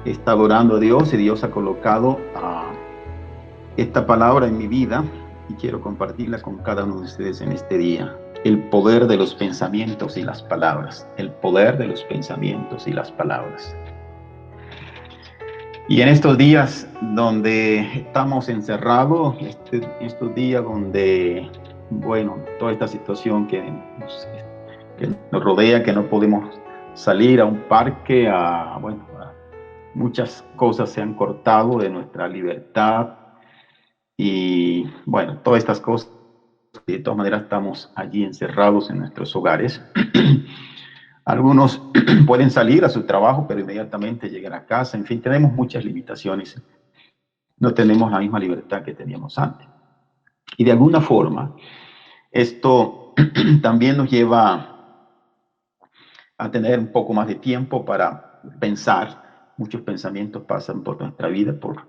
he estado orando a Dios y Dios ha colocado esta palabra en mi vida y quiero compartirla con cada uno de ustedes en este día. El poder de los pensamientos y las palabras. El poder de los pensamientos y las palabras. Y en estos días donde estamos encerrados, estos días donde, bueno, toda esta situación que nos rodea, que no podemos salir a un parque, muchas cosas se han cortado de nuestra libertad y, bueno, todas estas cosas, de todas maneras estamos allí encerrados en nuestros hogares. Algunos pueden salir a su trabajo, pero inmediatamente llegan a casa. En fin, tenemos muchas limitaciones. No tenemos la misma libertad que teníamos antes. Y de alguna forma, esto también nos lleva a tener un poco más de tiempo para pensar. Muchos pensamientos pasan por nuestra vida, por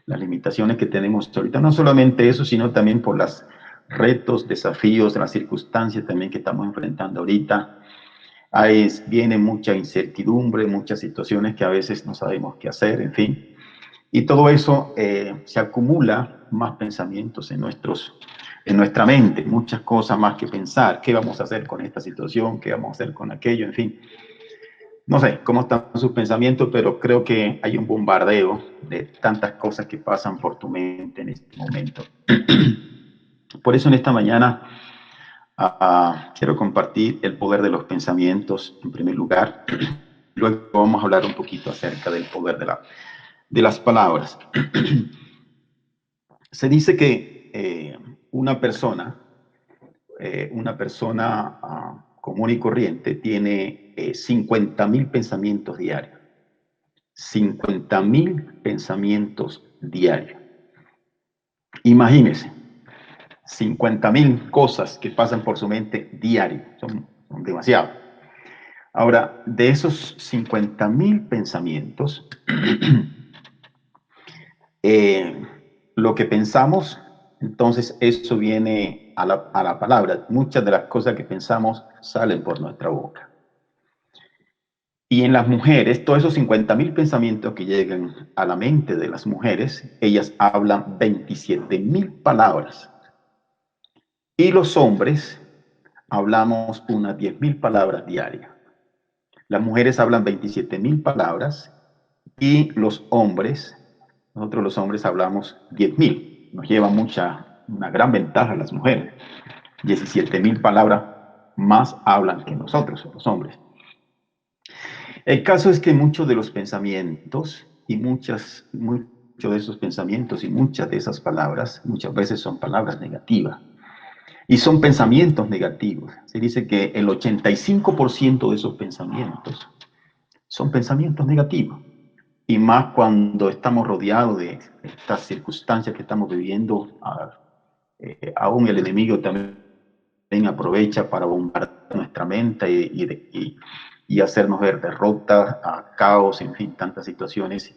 las limitaciones que tenemos ahorita. No solamente eso, sino también por los retos, desafíos, las circunstancias también que estamos enfrentando ahorita. Viene mucha incertidumbre, muchas situaciones que a veces no sabemos qué hacer, en fin. Y todo eso se acumula más pensamientos en nuestra mente, muchas cosas más que pensar. ¿Qué vamos a hacer con esta situación? ¿Qué vamos a hacer con aquello? En fin, no sé cómo están sus pensamientos, pero creo que hay un bombardeo de tantas cosas que pasan por tu mente en este momento. Por eso en esta mañana quiero compartir el poder de los pensamientos en primer lugar. Luego vamos a hablar un poquito acerca del poder de las palabras. Se dice que una persona común y corriente tiene 50.000 pensamientos diarios. 50.000 pensamientos diarios. Imagínense, 50.000 cosas que pasan por su mente diario. Son demasiados. Ahora, de esos 50.000 pensamientos, lo que pensamos, entonces eso viene a la palabra. Muchas de las cosas que pensamos salen por nuestra boca. Y en las mujeres, todos esos 50.000 pensamientos que llegan a la mente de las mujeres, ellas hablan 27.000 palabras. Y los hombres hablamos unas 10.000 palabras diarias. Las mujeres hablan 27.000 palabras y nosotros los hombres hablamos 10.000. Nos lleva una gran ventaja las mujeres. 17.000 palabras más hablan que nosotros, los hombres. El caso es que muchos de los pensamientos y muchos de esos pensamientos y muchas de esas palabras, muchas veces son palabras negativas. Y son pensamientos negativos. Se dice que el 85% de esos pensamientos son pensamientos negativos. Y más cuando estamos rodeados de estas circunstancias que estamos viviendo, aún el enemigo también aprovecha para bombardear nuestra mente y hacernos ver derrotas, caos, en fin, tantas situaciones.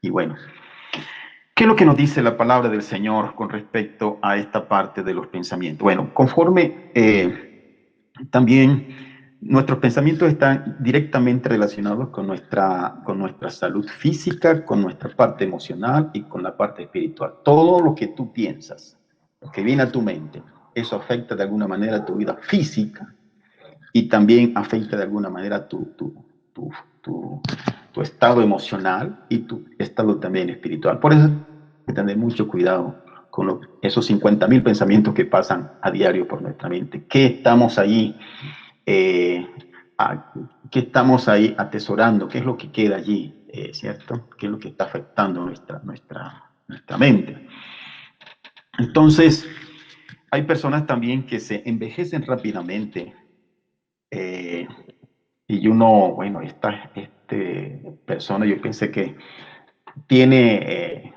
Y bueno, ¿qué es lo que nos dice la palabra del Señor con respecto a esta parte de los pensamientos? Bueno, conforme también nuestros pensamientos están directamente relacionados con nuestra salud física, con nuestra parte emocional y con la parte espiritual. Todo lo que tú piensas, lo que viene a tu mente, eso afecta de alguna manera tu vida física y también afecta de alguna manera tu estado emocional y tu estado también espiritual. Por eso hay que tener mucho cuidado con esos 50.000 pensamientos que pasan a diario por nuestra mente. ¿Qué estamos ahí? ¿Qué estamos ahí atesorando? ¿Qué es lo que queda allí? ¿Cierto? ¿Qué es lo que está afectando nuestra mente? Entonces, hay personas también que se envejecen rápidamente y uno, bueno, esta persona yo pensé que tiene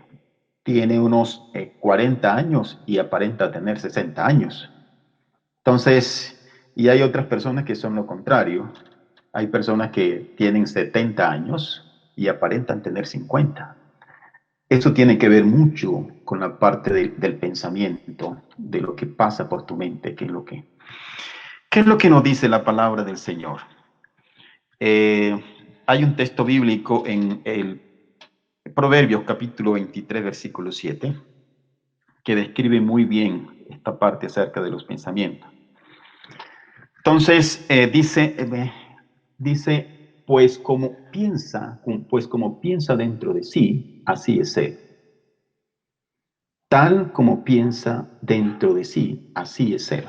unos 40 años y aparenta tener 60 años. Entonces, y hay otras personas que son lo contrario. Hay personas que tienen 70 años y aparentan tener 50. Eso tiene que ver mucho con la parte del pensamiento, de lo que pasa por tu mente, qué es lo que nos dice la palabra del Señor. Hay un texto bíblico en el Proverbios capítulo 23, versículo 7, que describe muy bien esta parte acerca de los pensamientos. Entonces, dice, pues como piensa dentro de sí, así es él. Tal como piensa dentro de sí, así es él.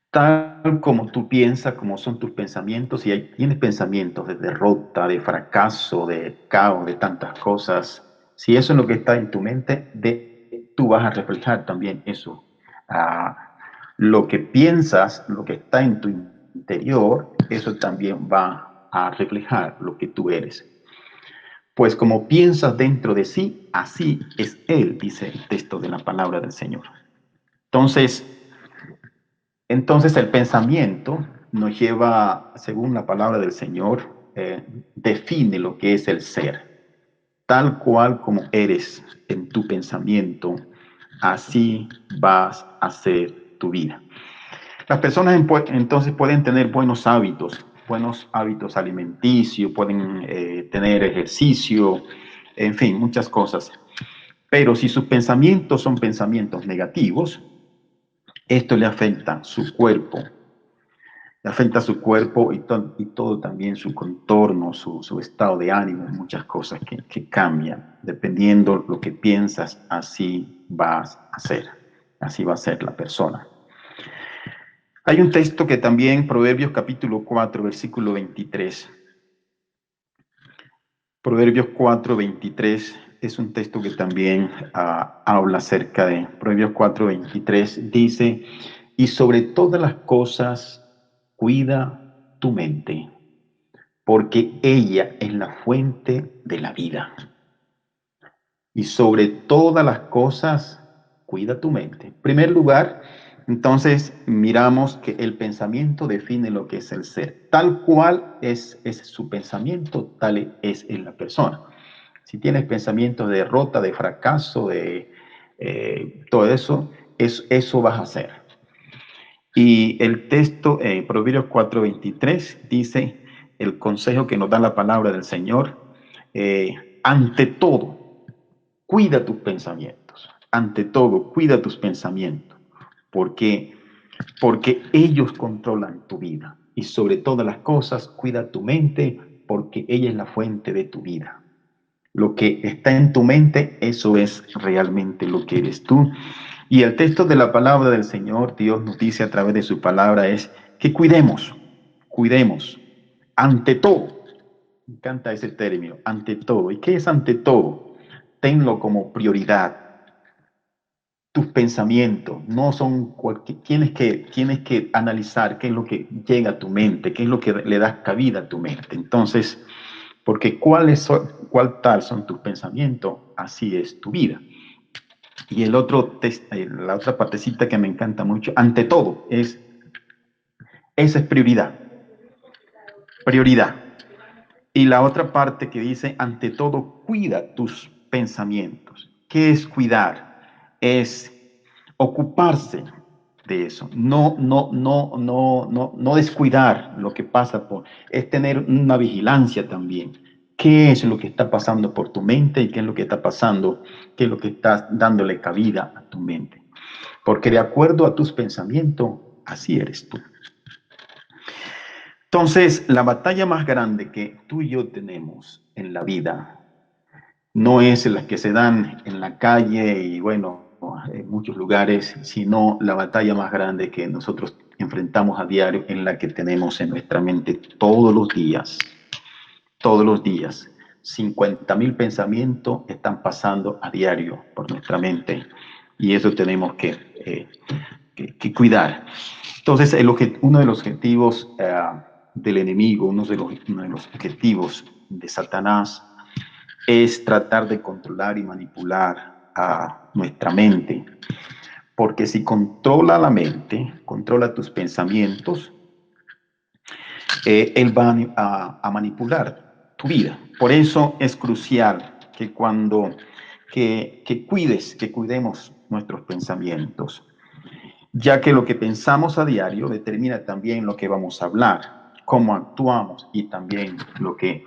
Tal como tú piensas, como son tus pensamientos, y tienes pensamientos de derrota, de fracaso, de caos, de tantas cosas, si eso es lo que está en tu mente, tú vas a reflejar también eso. Lo que piensas, lo que está en tu interior, eso también va a reflejar lo que tú eres. Pues como piensas dentro de sí, así es él, dice el texto de la palabra del Señor. Entonces, Entonces el pensamiento nos lleva, según la palabra del Señor, define lo que es el ser. Tal cual como eres en tu pensamiento, así vas a ser tu vida. Las personas entonces pueden tener buenos hábitos alimenticios, pueden tener ejercicio, en fin, muchas cosas. Pero si sus pensamientos son pensamientos negativos, esto le afecta su cuerpo, y todo también su contorno, su estado de ánimo, muchas cosas que cambian. Dependiendo lo que piensas, así vas a ser, así va a ser la persona. Hay un texto que también, Proverbios capítulo 4, versículo 23. Proverbios 4, 23 es un texto que también habla acerca de Proverbios 4, 23. Dice, y sobre todas las cosas, cuida tu mente, porque ella es la fuente de la vida. Y sobre todas las cosas, cuida tu mente. En primer lugar, entonces miramos que el pensamiento define lo que es el ser. Tal cual es su pensamiento, tal es en la persona. Si tienes pensamientos de derrota, de fracaso, de todo eso, eso vas a hacer. Y el texto, Proverbios 4:23, dice el consejo que nos da la palabra del Señor, ante todo, cuida tus pensamientos. Ante todo, cuida tus pensamientos, porque, porque ellos controlan tu vida. Y sobre todas las cosas, cuida tu mente, porque ella es la fuente de tu vida. Lo que está en tu mente, eso es realmente lo que eres tú. Y el texto de la palabra del Señor, Dios nos dice a través de su palabra, es que cuidemos, ante todo. Me encanta ese término, ante todo. ¿Y qué es ante todo? Tenlo como prioridad. Tus pensamientos no son tienes que analizar qué es lo que llega a tu mente, qué es lo que le das cabida a tu mente. Entonces, porque cuál tal son tus pensamientos, así es tu vida. Y la otra partecita que me encanta mucho, ante todo, esa es prioridad. Prioridad. Y la otra parte que dice, ante todo, cuida tus pensamientos. ¿Qué es cuidar? Es ocuparse de eso. No descuidar lo que pasa es tener una vigilancia también. ¿Qué es lo que está pasando por tu mente y qué es lo que está pasando, qué es lo que está dándole cabida a tu mente? Porque de acuerdo a tus pensamientos, así eres tú. Entonces, la batalla más grande que tú y yo tenemos en la vida no es la que se dan en la calle y bueno, en muchos lugares, sino la batalla más grande que nosotros enfrentamos a diario, en la que tenemos en nuestra mente todos los días. Todos los días. 50.000 pensamientos están pasando a diario por nuestra mente y eso tenemos que cuidar. Entonces, uno de los objetivos del enemigo, uno de los objetivos de Satanás es tratar de controlar y manipular a nuestra mente. Porque si controla la mente, controla tus pensamientos, él va a manipular tu vida. Por eso es crucial que cuidemos nuestros pensamientos, ya que lo que pensamos a diario determina también lo que vamos a hablar, cómo actuamos y también lo que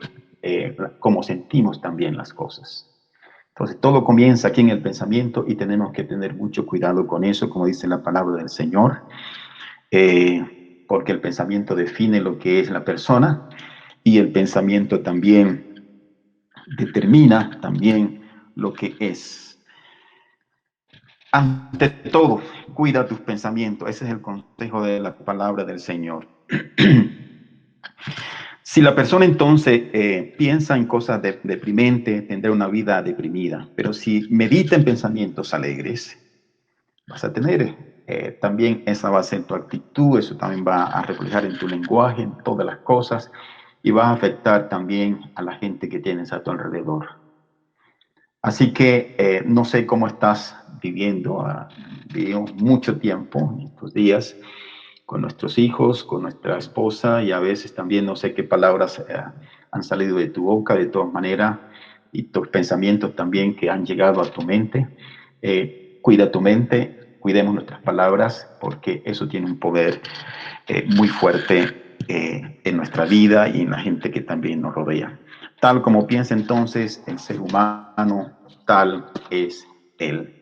cómo sentimos también las cosas. Entonces, todo comienza aquí en el pensamiento y tenemos que tener mucho cuidado con eso, como dice la palabra del Señor, porque el pensamiento define lo que es la persona y el pensamiento también determina también lo que es. Ante todo, cuida tus pensamientos. Ese es el consejo de la palabra del Señor. Si la persona entonces piensa en cosas deprimentes, tendrá una vida deprimida. Pero si medita en pensamientos alegres, vas a tener también esa va a ser tu actitud, eso también va a reflejar en tu lenguaje, en todas las cosas, y va a afectar también a la gente que tienes a tu alrededor. Así que no sé cómo estás viviendo, vivimos mucho tiempo en estos días con nuestros hijos, con nuestra esposa, y a veces también no sé qué palabras han salido de tu boca, de todas maneras, y tus pensamientos también que han llegado a tu mente. Cuida tu mente, cuidemos nuestras palabras, porque eso tiene un poder muy fuerte en nuestra vida y en la gente que también nos rodea. Tal como piensa entonces el ser humano, tal es él.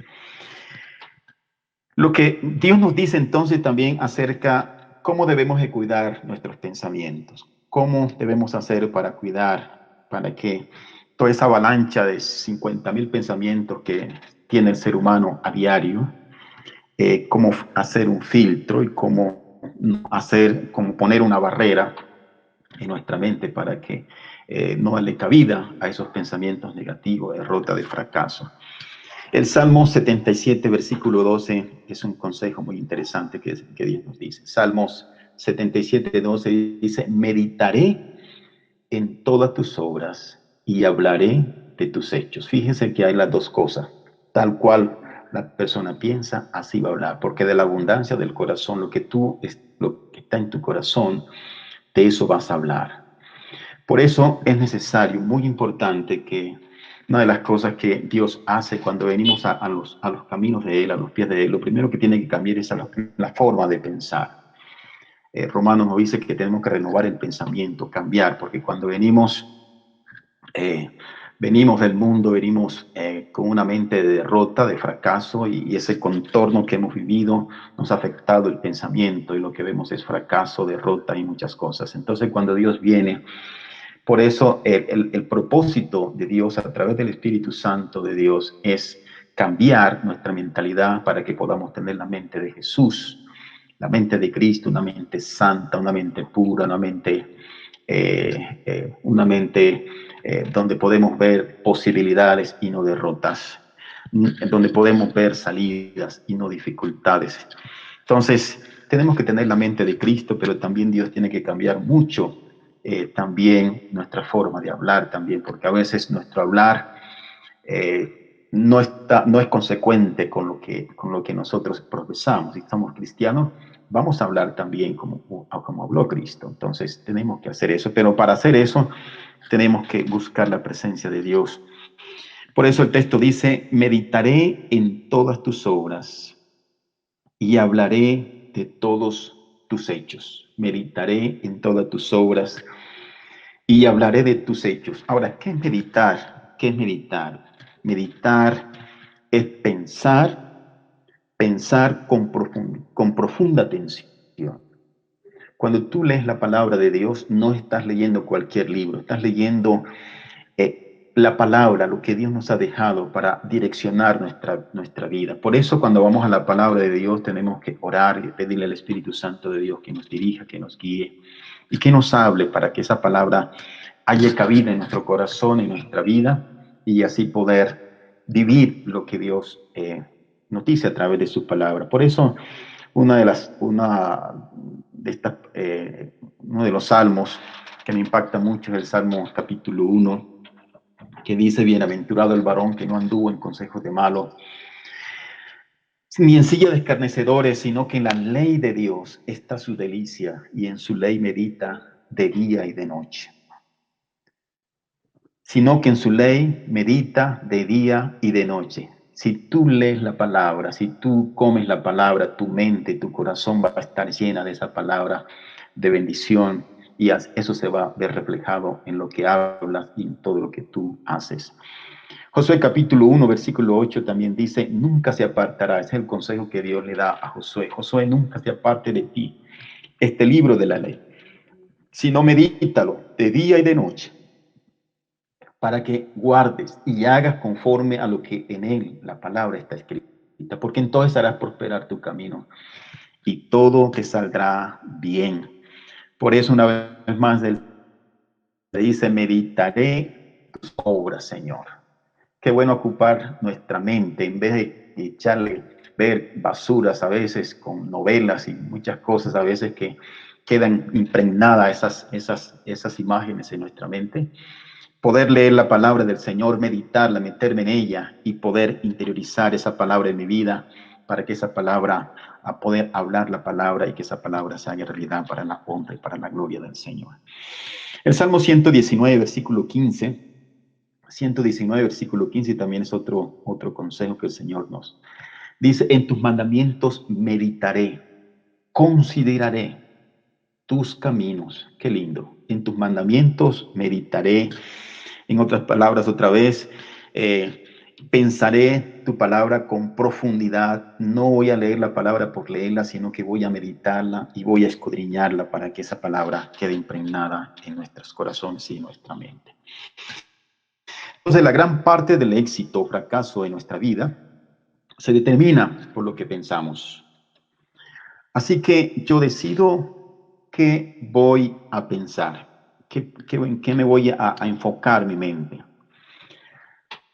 Lo que Dios nos dice entonces también acerca cómo debemos de cuidar nuestros pensamientos, cómo debemos hacer para cuidar, para que toda esa avalancha de 50,000 pensamientos que tiene el ser humano a diario, cómo hacer un filtro y cómo cómo poner una barrera en nuestra mente para que no darle cabida a esos pensamientos negativos, de derrota, de fracaso. El Salmo 77, versículo 12, es un consejo muy interesante que Dios nos dice. Salmos 77, 12 dice, meditaré en todas tus obras y hablaré de tus hechos. Fíjense que hay las dos cosas. Tal cual la persona piensa, así va a hablar. Porque de la abundancia del corazón, lo que está en tu corazón, de eso vas a hablar. Por eso es necesario, muy importante, que una de las cosas que Dios hace cuando venimos a los caminos de Él, a los pies de Él, lo primero que tiene que cambiar es la forma de pensar. Romanos nos dice que tenemos que renovar el pensamiento, cambiar, porque cuando venimos del mundo, venimos con una mente de derrota, de fracaso, y ese contorno que hemos vivido nos ha afectado el pensamiento, y lo que vemos es fracaso, derrota y muchas cosas. Entonces, cuando Dios viene, por eso el propósito de Dios a través del Espíritu Santo de Dios es cambiar nuestra mentalidad para que podamos tener la mente de Jesús, la mente de Cristo, una mente santa, una mente pura, una mente donde podemos ver posibilidades y no derrotas, donde podemos ver salidas y no dificultades. Entonces, tenemos que tener la mente de Cristo, pero también Dios tiene que cambiar mucho también nuestra forma de hablar también, porque a veces nuestro hablar no es consecuente con lo que nosotros profesamos. Si somos cristianos, vamos a hablar también como habló Cristo. Entonces tenemos que hacer eso, pero para hacer eso tenemos que buscar la presencia de Dios. Por eso el texto dice, meditaré en todas tus obras y hablaré de todos tus hechos. Meditaré en todas tus obras y hablaré de tus hechos. Ahora, ¿qué es meditar? ¿Qué es meditar? Meditar es pensar con profunda atención. Cuando tú lees la palabra de Dios, no estás leyendo cualquier libro, estás leyendo la palabra, lo que Dios nos ha dejado para direccionar nuestra vida. Por eso cuando vamos a la palabra de Dios tenemos que orar y pedirle al Espíritu Santo de Dios que nos dirija, que nos guíe y que nos hable para que esa palabra haya cabida en nuestro corazón, en nuestra vida, y así poder vivir lo que Dios nos dice a través de su palabra. Por eso, uno de los salmos que me impacta mucho es el Salmo capítulo 1, que dice, bienaventurado el varón que no anduvo en consejos de malos, ni en silla de escarnecedores, sino que en la ley de Dios está su delicia, y en su ley medita de día y de noche. Sino que en su ley medita de día y de noche. Si tú lees la palabra, si tú comes la palabra, tu mente, tu corazón va a estar llena de esa palabra de bendición, y eso se va a ver reflejado en lo que hablas y en todo lo que tú haces. Josué capítulo 1, versículo 8 también dice, nunca se apartará, ese es el consejo que Dios le da a Josué. Josué, nunca se aparte de ti este libro de la ley, sino medítalo de día y de noche, para que guardes y hagas conforme a lo que en él, la palabra, está escrita, porque entonces harás prosperar tu camino y todo te saldrá bien. Por eso, una vez más, él le dice, meditaré tus obras, Señor. Qué bueno ocupar nuestra mente en vez de echarle, ver basuras a veces con novelas y muchas cosas a veces que quedan impregnadas esas imágenes en nuestra mente. Poder leer la palabra del Señor, meditarla, meterme en ella y poder interiorizar esa palabra en mi vida para que esa palabra, a poder hablar la palabra y que esa palabra se haga realidad para la honra y para la gloria del Señor. El Salmo 119, versículo 15. 119, versículo 15 también es otro consejo que el Señor nos dice, en tus mandamientos meditaré, consideraré tus caminos. Qué lindo. En tus mandamientos meditaré. En otras palabras, otra vez, pensaré tu palabra con profundidad. No voy a leer la palabra por leerla, sino que voy a meditarla y voy a escudriñarla para que esa palabra quede impregnada en nuestros corazones y en nuestra mente. Entonces, la gran parte del éxito o fracaso de nuestra vida se determina por lo que pensamos. Así que yo decido qué voy a pensar, en qué me voy a enfocar mi mente.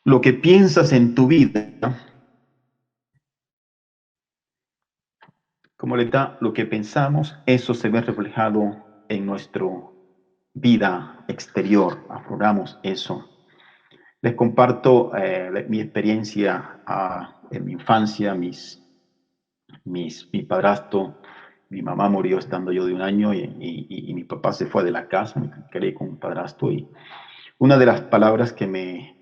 Lo que piensas en tu vida, como le da lo que pensamos, eso se ve reflejado en nuestra vida exterior. Afloramos eso. Les comparto mi experiencia en mi infancia, mi padrastro, mi mamá murió estando yo de 1 año y mi papá se fue de la casa, me quedé con un padrastro y una de las palabras que me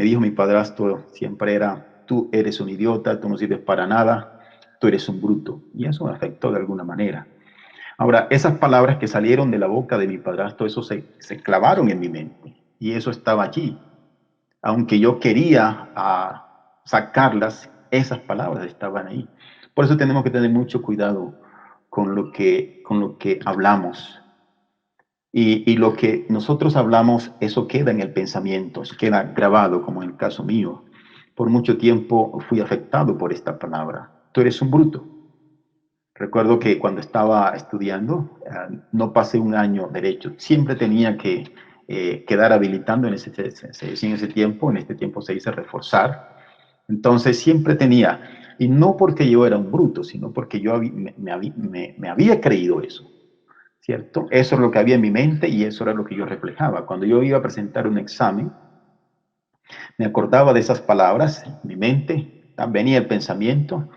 dijo mi padrastro siempre era, tú eres un idiota, tú no sirves para nada, tú eres un bruto. Y eso me afectó de alguna manera. Ahora, esas palabras que salieron de la boca de mi padrastro, eso se clavaron en mi mente y eso estaba allí. Aunque yo quería sacarlas, esas palabras estaban ahí. Por eso tenemos que tener mucho cuidado con lo que hablamos. Y lo que nosotros hablamos, eso queda en el pensamiento, queda grabado, como en el caso mío. Por mucho tiempo fui afectado por esta palabra. Tú eres un bruto. Recuerdo que cuando estaba estudiando, no pasé 1 año derecho. Siempre tenía que quedar habilitando en ese tiempo. En este tiempo se dice reforzar. Entonces siempre tenía, y no porque yo era un bruto, sino porque yo me había creído eso, ¿cierto? Eso es lo que había en mi mente y eso era lo que yo reflejaba. Cuando yo iba a presentar un examen, me acordaba de esas palabras en mi mente, venía el pensamiento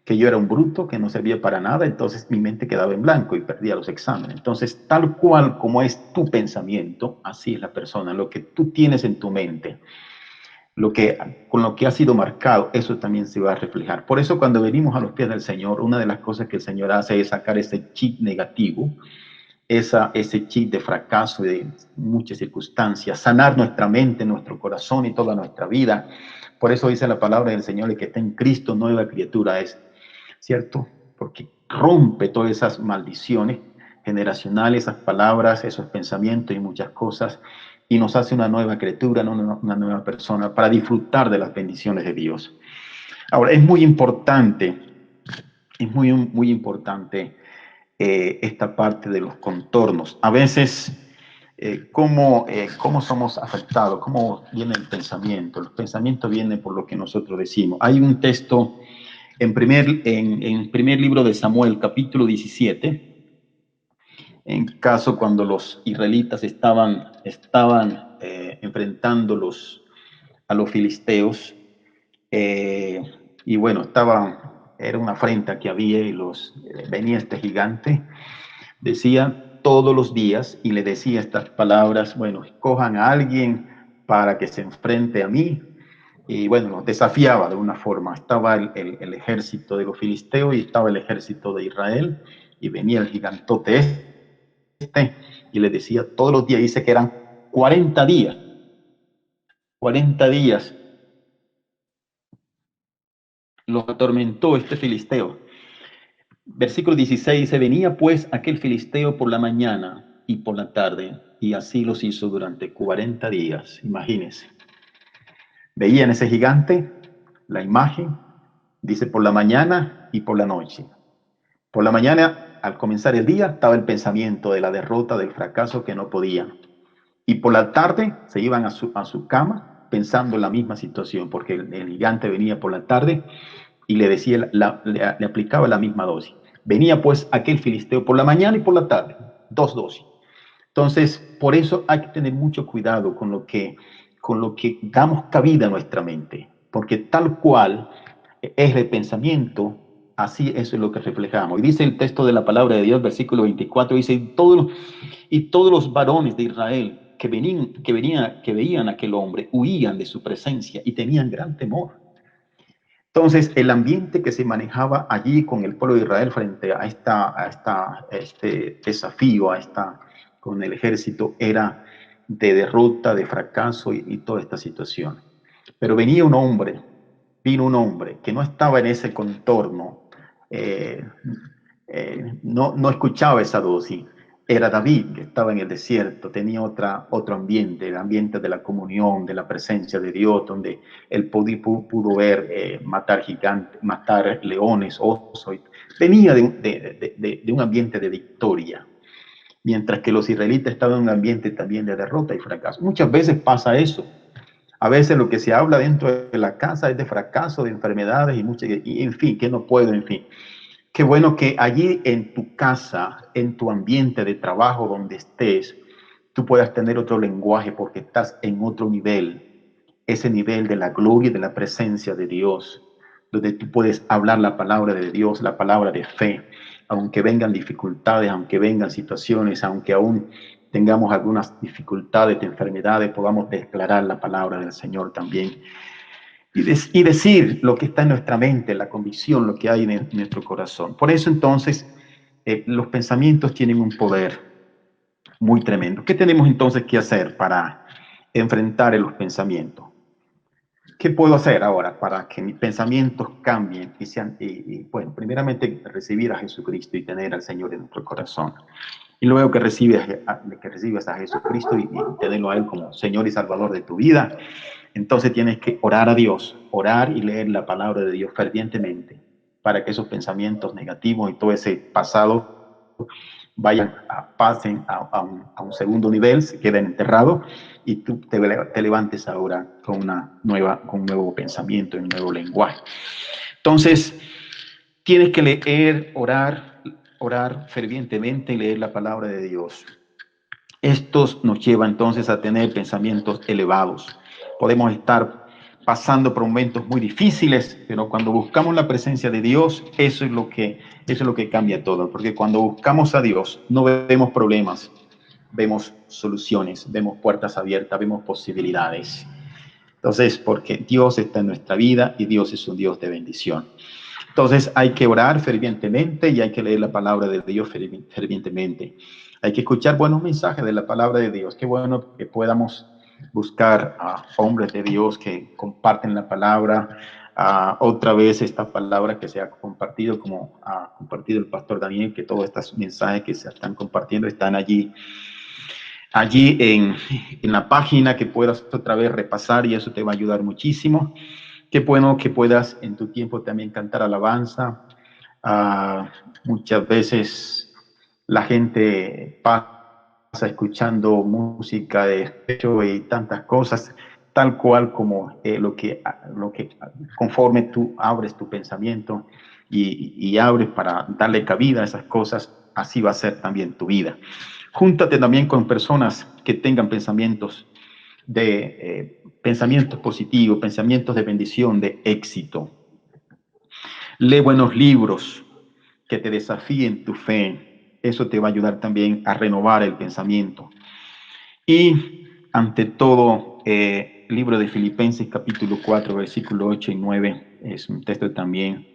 que yo era un bruto, que no servía para nada, entonces mi mente quedaba en blanco y perdía los exámenes. Entonces, tal cual como es tu pensamiento, así es la persona. Lo que tú tienes en tu mente, con lo que ha sido marcado, eso también se va a reflejar. Por eso cuando venimos a los pies del Señor, una de las cosas que el Señor hace es sacar ese chip negativo, ese chip de fracaso de muchas circunstancias, sanar nuestra mente, nuestro corazón y toda nuestra vida. Por eso dice la palabra del Señor, el que está en Cristo, nueva criatura es, ¿cierto? Porque rompe todas esas maldiciones generacionales, esas palabras, esos pensamientos y muchas cosas, y nos hace una nueva criatura, una nueva persona, para disfrutar de las bendiciones de Dios. Ahora, es muy importante esta parte de los contornos. A veces, ¿cómo somos afectados? ¿Cómo viene el pensamiento? Los pensamientos vienen por lo que nosotros decimos. Hay un texto en primer libro de Samuel, capítulo 17, en caso cuando los israelitas estaban enfrentando a los filisteos, eh, y bueno, era una afrenta que había y venía este gigante, decía todos los días y le decía estas palabras, bueno, escojan a alguien para que se enfrente a mí. Y bueno, nos desafiaba de una forma. Estaba el ejército de los filisteos y estaba el ejército de Israel y venía el gigantote este y le decía todos los días, dice que eran 40 días, 40 días lo atormentó este filisteo. Versículo 16 dice, venía pues aquel filisteo por la mañana y por la tarde, y así los hizo durante 40 días, imagínense. Veían ese gigante, la imagen, dice por la mañana y por la noche. Por la mañana, al comenzar el día, estaba el pensamiento de la derrota, del fracaso, que no podían. Y por la tarde se iban a su cama pensando en la misma situación, porque el gigante venía por la tarde y le decía, le aplicaba la misma dosis. Venía pues aquel filisteo por la mañana y por la tarde, 2 dosis. Entonces, por eso hay que tener mucho cuidado con lo que damos cabida a nuestra mente, porque tal cual es el pensamiento, así eso es lo que reflejamos. Y dice el texto de la palabra de Dios, versículo 24, dice, y todos los varones de Israel que veían a aquel hombre huían de su presencia y tenían gran temor. Entonces, el ambiente que se manejaba allí con el pueblo de Israel frente a este desafío, con el ejército, era de derrota, de fracaso y toda esta situación. Pero vino un hombre que no estaba en ese contorno, eh, no escuchaba esa dosis. Era David, que estaba en el desierto, tenía otro ambiente, el ambiente de la comunión, de la presencia de Dios, donde él pudo ver matar gigantes, matar leones, osos. Venía de un ambiente de victoria, mientras que los israelitas estaban en un ambiente también de derrota y fracaso. Muchas veces pasa eso. A veces lo que se habla dentro de la casa es de fracaso, de enfermedades y en fin, que no puedo, en fin. Qué bueno que allí en tu casa, en tu ambiente de trabajo, donde estés, tú puedas tener otro lenguaje porque estás en otro nivel, ese nivel de la gloria y de la presencia de Dios, donde tú puedes hablar la palabra de Dios, la palabra de fe, aunque vengan dificultades, aunque vengan situaciones, aunque aún tengamos algunas dificultades de enfermedades, podamos declarar la palabra del Señor también y decir lo que está en nuestra mente, la convicción, lo que hay en nuestro corazón. Por eso entonces los pensamientos tienen un poder muy tremendo. ¿Qué tenemos entonces que hacer para enfrentar los pensamientos? ¿Qué puedo hacer ahora para que mis pensamientos cambien y sean, bueno, primeramente recibir a Jesucristo y tener al Señor en nuestro corazón? Y luego que recibas a Jesucristo y tenerlo a Él como Señor y Salvador de tu vida, entonces tienes que orar a Dios, orar y leer la palabra de Dios fervientemente para que esos pensamientos negativos y todo ese pasado pasen a un segundo nivel, se queden enterrados y tú te levantes ahora con un nuevo pensamiento, un nuevo lenguaje. Entonces, tienes que leer, orar fervientemente y leer la palabra de Dios. Estos nos lleva entonces a tener pensamientos elevados. Podemos estar pasando por momentos muy difíciles, pero cuando buscamos la presencia de Dios, eso es lo que cambia todo, porque cuando buscamos a Dios no vemos problemas, vemos soluciones, vemos puertas abiertas, vemos posibilidades. Entonces, porque Dios está en nuestra vida y Dios es un Dios de bendición. Entonces hay que orar fervientemente y hay que leer la palabra de Dios fervientemente. Hay que escuchar buenos mensajes de la palabra de Dios. Qué bueno que podamos buscar a hombres de Dios que comparten la palabra. Otra vez esta palabra que se ha compartido, como ha compartido el pastor Daniel, que todos estos mensajes que se están compartiendo están allí en la página, que puedas otra vez repasar y eso te va a ayudar muchísimo. Qué bueno que puedas en tu tiempo también cantar alabanza. Muchas veces la gente pasa escuchando música de pecho y tantas cosas, tal cual como lo que conforme tú abres tu pensamiento y abres para darle cabida a esas cosas, así va a ser también tu vida. Júntate también con personas que tengan pensamientos positivos, pensamientos de bendición, de éxito. Lee buenos libros que te desafíen tu fe. Eso te va a ayudar también a renovar el pensamiento. Y ante todo, libro de Filipenses capítulo 4, versículo 8 y 9, es un texto también.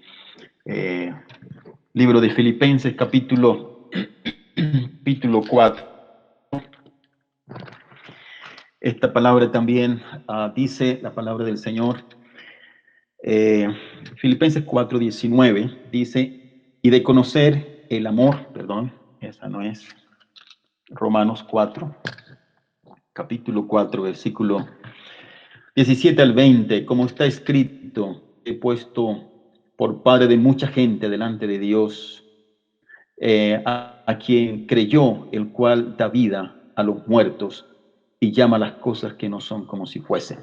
Libro de Filipenses capítulo 4, Esta palabra también dice la palabra del Señor. Filipenses 4:19 dice, y de conocer el amor, perdón, esa no es, Romanos 4, capítulo 4, versículo 17 al 20, como está escrito, he puesto por padre de mucha gente delante de Dios, a quien creyó, el cual da vida a los muertos y llama las cosas que no son como si fuesen.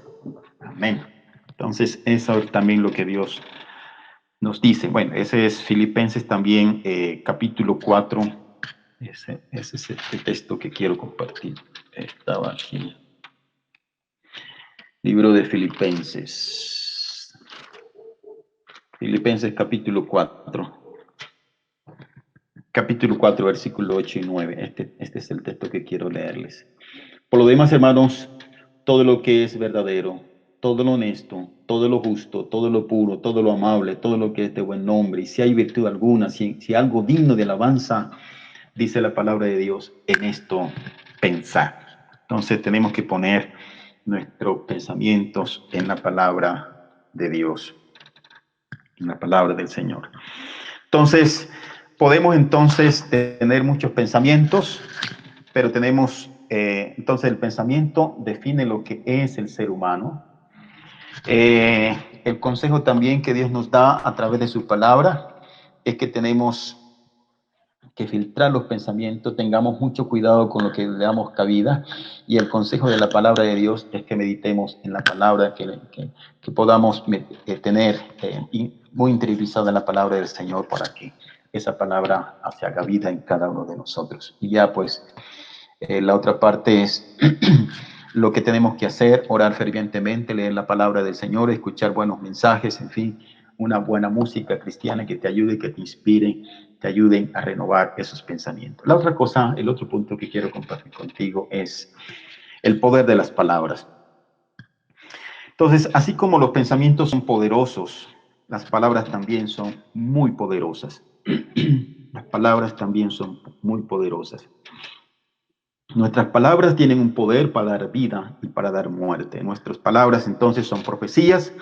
Amén. Entonces, eso es también lo que Dios nos dice. Bueno, ese es Filipenses también, capítulo 4. Ese es este texto que quiero compartir. Estaba aquí. Libro de Filipenses. Filipenses capítulo 4. Capítulo 4, versículo 8 y 9. Este es el texto que quiero leerles. Por lo demás, hermanos, todo lo que es verdadero, todo lo honesto, todo lo justo, todo lo puro, todo lo amable, todo lo que es de buen nombre, y si hay virtud alguna, si algo digno de alabanza, dice la palabra de Dios, en esto pensar. Entonces tenemos que poner nuestros pensamientos en la palabra de Dios, en la palabra del Señor. Entonces, podemos entonces tener muchos pensamientos, pero tenemos, entonces el pensamiento define lo que es el ser humano. El consejo también que Dios nos da a través de su palabra es que tenemos que filtrar los pensamientos, tengamos mucho cuidado con lo que le damos cabida, y el consejo de la palabra de Dios es que meditemos en la palabra, que podamos tener muy interiorizada en la palabra del Señor para que esa palabra se haga vida en cada uno de nosotros. Y ya pues la otra parte es lo que tenemos que hacer, orar fervientemente, leer la palabra del Señor, escuchar buenos mensajes, en fin, una buena música cristiana que te ayude, que te inspire, te ayuden a renovar esos pensamientos. La otra cosa, el otro punto que quiero compartir contigo es el poder de las palabras. Entonces, así como los pensamientos son poderosos, las palabras también son muy poderosas. Las palabras también son muy poderosas. Nuestras palabras tienen un poder para dar vida y para dar muerte. Nuestras palabras entonces son profecías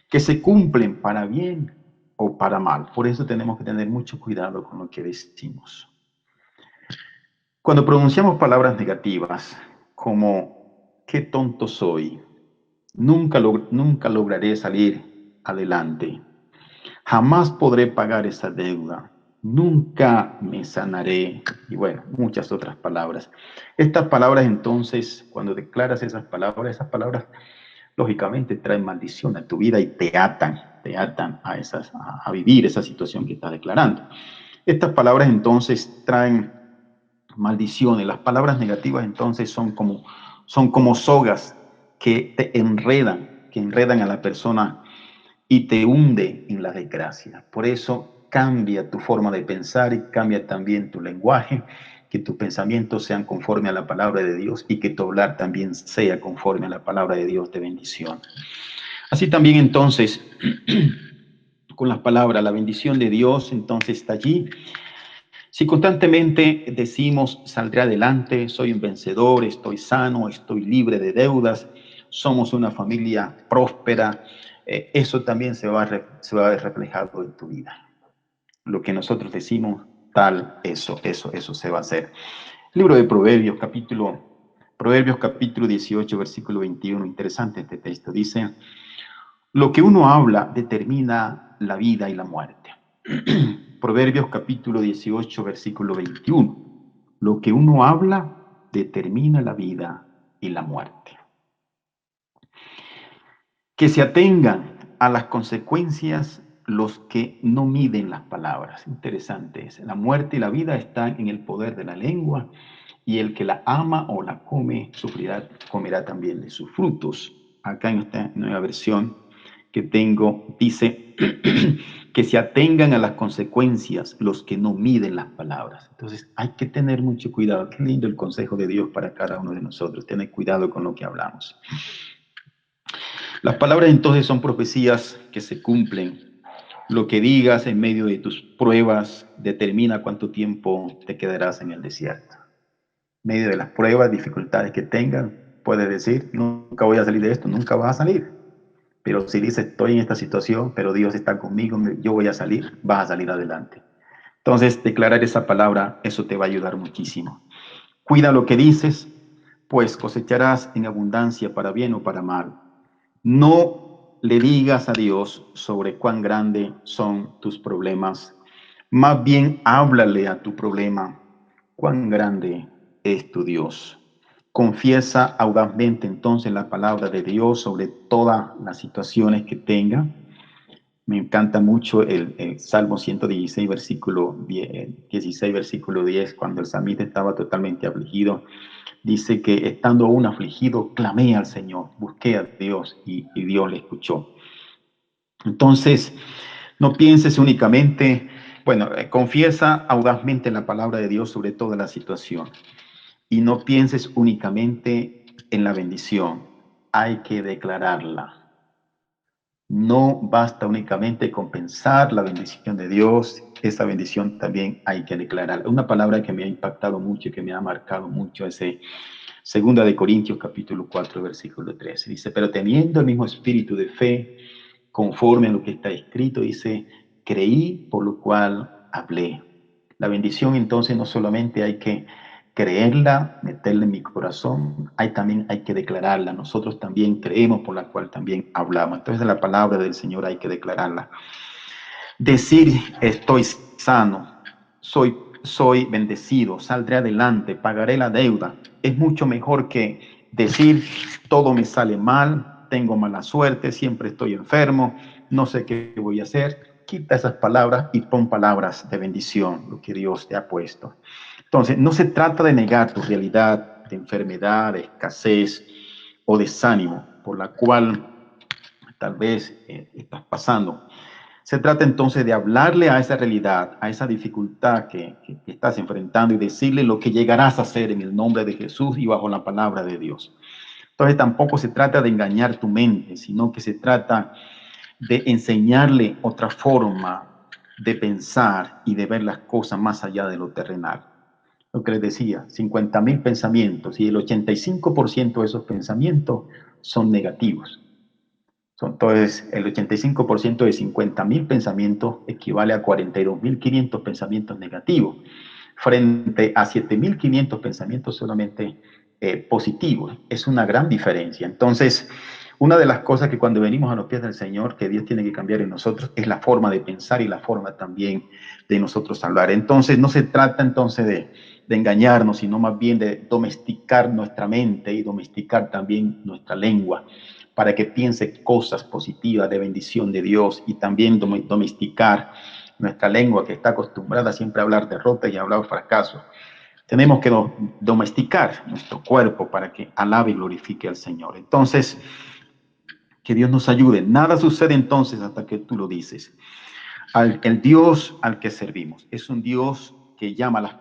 que se cumplen para bien o para mal. Por eso tenemos que tener mucho cuidado con lo que decimos. Cuando pronunciamos palabras negativas, como qué tonto soy, nunca lograré salir adelante, jamás podré pagar esa deuda, nunca me sanaré, y bueno, muchas otras palabras. Estas palabras entonces, cuando declaras esas palabras lógicamente traen maldición a tu vida y te atan a vivir esa situación que estás declarando. Estas palabras entonces traen maldiciones. Las palabras negativas entonces son como sogas que enredan a la persona y te hunde en la desgracia. Por eso cambia tu forma de pensar y cambia también tu lenguaje, que tus pensamientos sean conforme a la palabra de Dios y que tu hablar también sea conforme a la palabra de Dios de bendición. Así también entonces, con las palabras, la bendición de Dios entonces está allí. Si constantemente decimos, saldré adelante, soy un vencedor, estoy sano, estoy libre de deudas, somos una familia próspera, eso también se va a ver reflejado en tu vida. Lo que nosotros decimos, eso se va a hacer. Libro de Proverbios capítulo 18, versículo 21, interesante este texto, dice, lo que uno habla determina la vida y la muerte. Proverbios capítulo 18, versículo 21. Lo que uno habla determina la vida y la muerte. Que se atengan a las consecuencias los que no miden las palabras. Interesante es. La muerte y la vida están en el poder de la lengua, y el que la ama o la come comerá también de sus frutos. Acá en esta nueva versión que tengo dice que se atengan a las consecuencias los que no miden las palabras. Entonces hay que tener mucho cuidado. Qué lindo el consejo de Dios para cada uno de nosotros. Tener cuidado con lo que hablamos. Las palabras entonces son profecías que se cumplen. Lo que digas en medio de tus pruebas determina cuánto tiempo te quedarás en el desierto. En medio de las pruebas, dificultades que tengan, Puedes decir, nunca voy a salir de esto, nunca vas a salir. Pero si dices, estoy en esta situación, pero Dios está conmigo, yo voy a salir, vas a salir adelante. Entonces, declarar esa palabra, eso te va a ayudar muchísimo. Cuida lo que dices, pues cosecharás en abundancia para bien o para mal. No le digas a Dios sobre cuán grandes son tus problemas. Más bien háblale a tu problema cuán grande es tu Dios. Confiesa audazmente entonces la palabra de Dios sobre todas las situaciones que tenga. Me encanta mucho el Salmo 116, versículo 10, 16, versículo 10, cuando el salmista estaba totalmente afligido. Dice que estando aún afligido, clamé al Señor, busqué a Dios y Dios le escuchó. Entonces, no pienses únicamente, bueno, confiesa audazmente la palabra de Dios sobre toda la situación y no pienses únicamente en la bendición, hay que declararla. No basta únicamente con pensar la bendición de Dios, esa bendición también hay que declararla. Una palabra que me ha impactado mucho y que me ha marcado mucho es Segunda de Corintios capítulo 4, versículo 13. Dice, pero teniendo el mismo espíritu de fe, conforme a lo que está escrito, dice, creí por lo cual hablé. La bendición entonces no solamente hay que creerla, meterla en mi corazón, también hay que declararla. Nosotros también creemos por la cual también hablamos. Entonces la palabra del Señor hay que declararla. Decir estoy sano, soy bendecido, saldré adelante, pagaré la deuda. Es mucho mejor que decir todo me sale mal, tengo mala suerte, siempre estoy enfermo, no sé qué voy a hacer. Quita esas palabras y pon palabras de bendición, lo que Dios te ha puesto. Entonces, no se trata de negar tu realidad de enfermedad, de escasez o desánimo por la cual tal vez estás pasando. Se trata entonces de hablarle a esa realidad, a esa dificultad que estás enfrentando y decirle lo que llegarás a hacer en el nombre de Jesús y bajo la palabra de Dios. Entonces tampoco se trata de engañar tu mente, sino que se trata de enseñarle otra forma de pensar y de ver las cosas más allá de lo terrenal. Lo que les decía, 50,000 pensamientos y el 85% de esos pensamientos son negativos. Entonces, el 85% de 50,000 pensamientos equivale a 42,500 pensamientos negativos, frente a 7,500 pensamientos solamente positivos. Es una gran diferencia. Entonces, una de las cosas que cuando venimos a los pies del Señor, que Dios tiene que cambiar en nosotros, es la forma de pensar y la forma también de nosotros hablar. Entonces, no se trata entonces de engañarnos, sino más bien de domesticar nuestra mente y domesticar también nuestra lengua para que piense cosas positivas de bendición de Dios y también domesticar nuestra lengua que está acostumbrada siempre a hablar derrota y a hablar fracaso. Tenemos que domesticar nuestro cuerpo para que alabe y glorifique al Señor. Entonces, que Dios nos ayude. Nada sucede entonces hasta que tú lo dices. El Dios al que servimos es un Dios que llama a las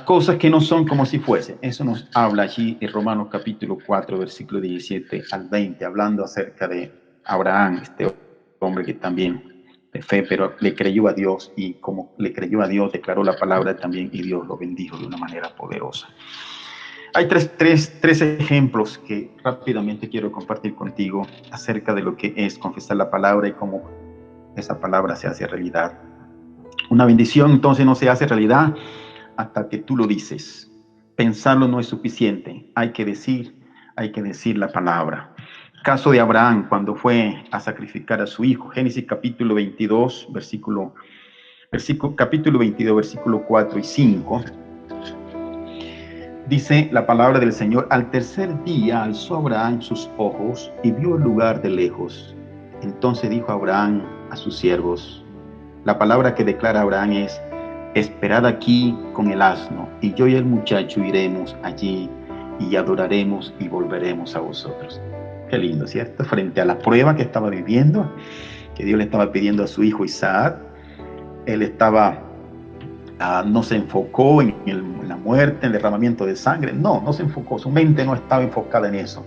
cosas que no son como si fuesen. Eso nos habla allí en Romanos capítulo 4, versículo 17 al 20, hablando acerca de Abraham, este hombre que también de fe, pero le creyó a Dios y como le creyó a Dios, declaró la palabra también y Dios lo bendijo de una manera poderosa. Hay tres ejemplos que rápidamente quiero compartir contigo acerca de lo que es confesar la palabra y cómo esa palabra se hace realidad. Una bendición entonces no se hace realidad hasta que tú lo dices. Pensarlo no es suficiente, hay que decir la palabra. Caso de Abraham cuando fue a sacrificar a su hijo, Génesis capítulo 22, capítulo 22, versículo 4 y 5. Dice la palabra del Señor, al tercer día alzó Abraham sus ojos y vio el lugar de lejos. Entonces dijo Abraham a sus siervos, la palabra que declara Abraham es, esperad aquí con el asno, y yo y el muchacho iremos allí y adoraremos y volveremos a vosotros. Qué lindo, ¿cierto? Frente a la prueba que estaba viviendo, que Dios le estaba pidiendo a su hijo Isaac, él no se enfocó en la muerte, en el derramamiento de sangre, no se enfocó, su mente no estaba enfocada en eso,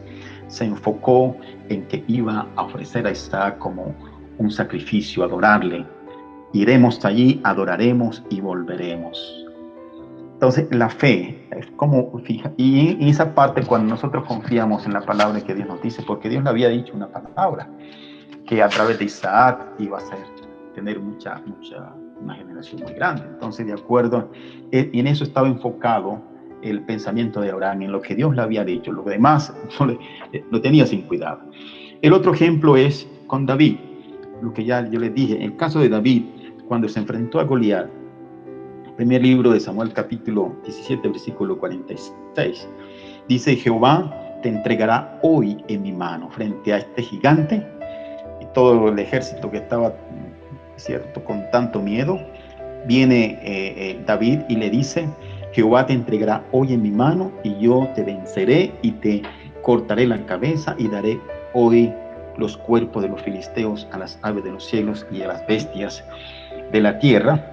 se enfocó en que iba a ofrecer a Isaac como un sacrificio, adorarle. Iremos allí, adoraremos y volveremos. Entonces, la fe es como, fija, y en esa parte cuando nosotros confiamos en la palabra que Dios nos dice, porque Dios le había dicho una palabra, que a través de Isaac iba a tener una generación muy grande. Entonces, de acuerdo, y en eso estaba enfocado el pensamiento de Abraham, en lo que Dios le había dicho, lo demás lo tenía sin cuidado. El otro ejemplo es con David, lo que ya yo les dije, en el caso de David, cuando se enfrentó a Goliat, primer libro de Samuel, capítulo 17, versículo 46, dice: Jehová te entregará hoy en mi mano frente a este gigante. Y todo el ejército que estaba, cierto, con tanto miedo, viene David y le dice: Jehová te entregará hoy en mi mano y yo te venceré y te cortaré la cabeza y daré hoy los cuerpos de los filisteos a las aves de los cielos y a las bestias de la tierra,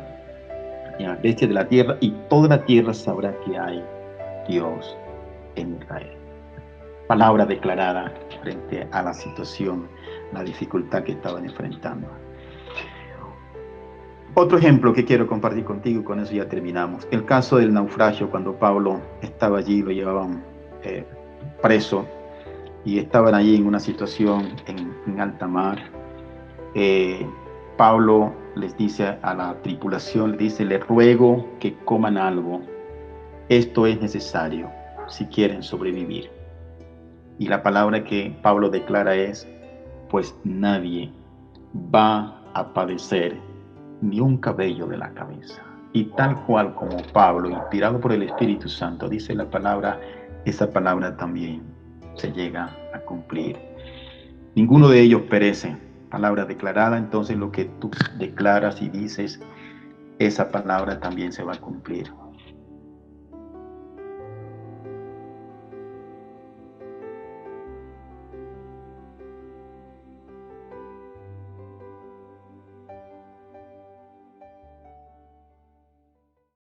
y toda la tierra sabrá que hay Dios en Israel. Palabra declarada frente a la situación, la dificultad que estaban enfrentando. Otro ejemplo que quiero compartir contigo, y con eso ya terminamos. El caso del naufragio, cuando Pablo estaba allí, lo llevaban preso y estaban allí en una situación en alta mar. Pablo les dice a la tripulación, les ruego que coman algo. Esto es necesario si quieren sobrevivir. Y la palabra que Pablo declara es: pues nadie va a padecer ni un cabello de la cabeza. Y tal cual como Pablo, inspirado por el Espíritu Santo, dice la palabra, esa palabra también se llega a cumplir. Ninguno de ellos perece. Palabra declarada, entonces lo que tú declaras y dices, esa palabra también se va a cumplir.